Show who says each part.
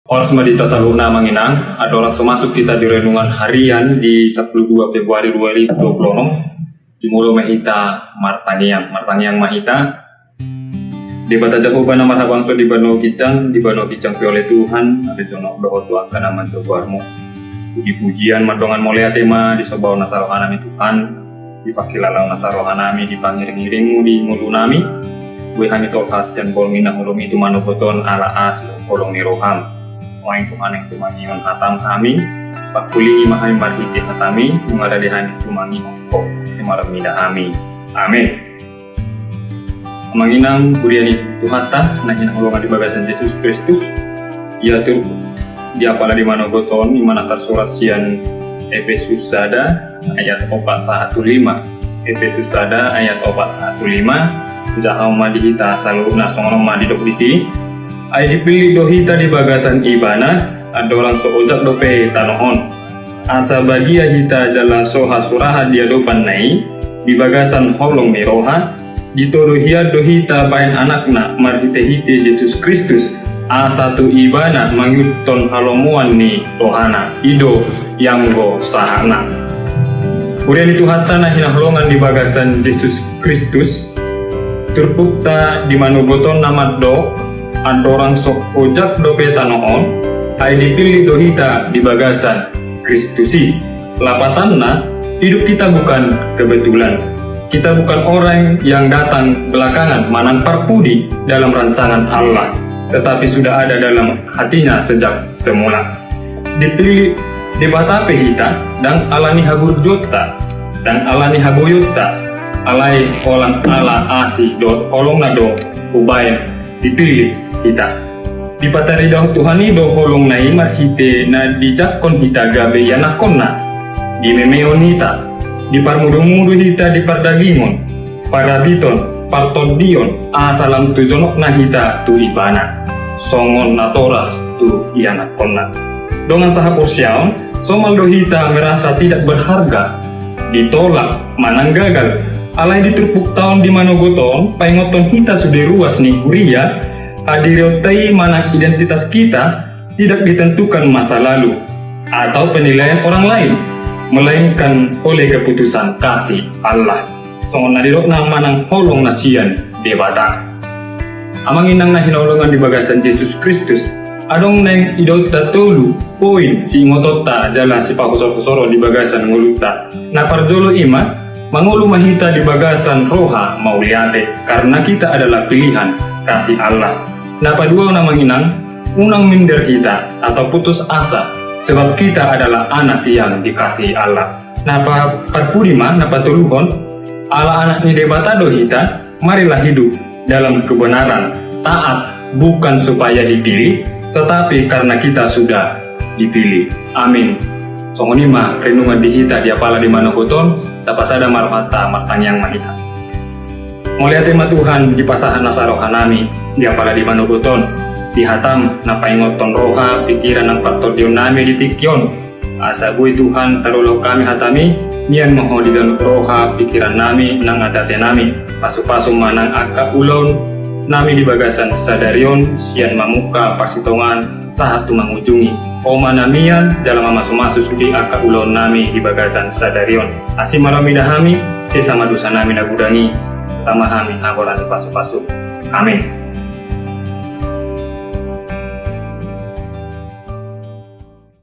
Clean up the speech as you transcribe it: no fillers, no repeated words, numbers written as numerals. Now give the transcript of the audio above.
Speaker 1: Oras medita saluna manginang, ada orang semasuk kita di renungan harian di 12 Februari 2020. Jumulo mahita martangiang mahita. Di bata Jakoba nama bangsa di bano kicang oleh Tuhan, ada jono doa Tuhan kana mancobarmu. Puji-pujian madongan mulia tema di sobau nasarohanami Tuhan, dipakilalau nasarohanami di pangiring-iringmu di mulu nami. Gue kami tolkas yang bolmina ulum itu manukoton ala asli kolong niroham. Wain Tuhan yang tumangion hatam kami, pakuli imahai marhiti hatami, mengadadihan tumangi kok semaramida kami. Amin. Manginang buriani Tuhata, nahin ulungan di bagasan Yesus Kristus, ia tur di apala di manogoton, imana tersurat sian Efesus sada ayat 415. Efesus sada ayat 415. Jahama dihita salu nasongono madidok di sini. Ay dipilih dohita di bagasan ibana, ada orang seojak dope tanohon. Asa bagia hita jalan soha suraha dia dopan nai, di bagasan holong miroha, ditoruhia dohita bain anakna marhite-hite Yesus Kristus. Asa tu ibana mangyuton halomuan ni rohana, ido yang go sahana. Kemudian itu hatana hinahlongan di bagasan Yesus Kristus, terpukta di manugoton nama do, ada orang sok ojak dope tanoon, ay dipilih dohita di bagasan Kristusi. Lapatanna, hidup kita bukan kebetulan. Kita bukan orang yang datang belakangan manang parpudi dalam rancangan Allah, tetapi sudah ada dalam hatinya sejak semula. Dipilih di batape hita dan alani haburjota dan alani haboyota alai orang ala asi dot holong nado ubayan dipilih kita. Di patari dah Tuhan do holong nai marhite na dijakon hita gabe yanakonna di memeonita di parmudu-mudu hita di pardagingon parabiton partodion asalam tujonok na hita tu ibana songon natoras tu yanakonna dongan sahapur siaon somal do hita merasa tidak berharga ditolak manang gagal alai diterpuk tahun di manogoton paingoton hita sudah ruas nih huria hadiriotai mana identitas kita tidak ditentukan masa lalu atau penilaian orang lain, melainkan oleh keputusan kasih Allah. Songon nadirok na manang holong nasian debata. Amang inang na hinolongan di bagasan Yesus Kristus, adong neng idota tolu poin si ngotota jala si pakusor-kusoro di bagasan nguluta. Na parjolo ima mangulu mahita di bagasan roha mauliate karena kita adalah pilihan kasih Allah. Napa dua namang inang unang minder kita atau putus asa sebab kita adalah anak yang dikasihi Allah. Napa parpudima napa tuluhon ala anak ni debata dohita marilah hidup dalam kebenaran taat bukan supaya dipilih tetapi karena kita sudah dipilih. Amin. Songonima renungan dihita di apala di manogoton tapasada marhata martangiang mahita. Mulia tema Tuhan di pasahan nasarohanami di apala di manuguton di hatam napaingoton roha pikiran ng partodion nami di tikyon asa bui Tuhan tarulo kami hatami nian moho di dalam roha pikiran nami nang adate nami pasu-pasu manang aka ulon nami di bagasan sadarion sian mamuka pasitongan saat tumangunjungi oma namian dalam masu-masu sudi aka ulon nami di bagasan sadarion asimaramidahami sesama dosa nami nagudangi setama kami nagolan pasu-pasu. Amin.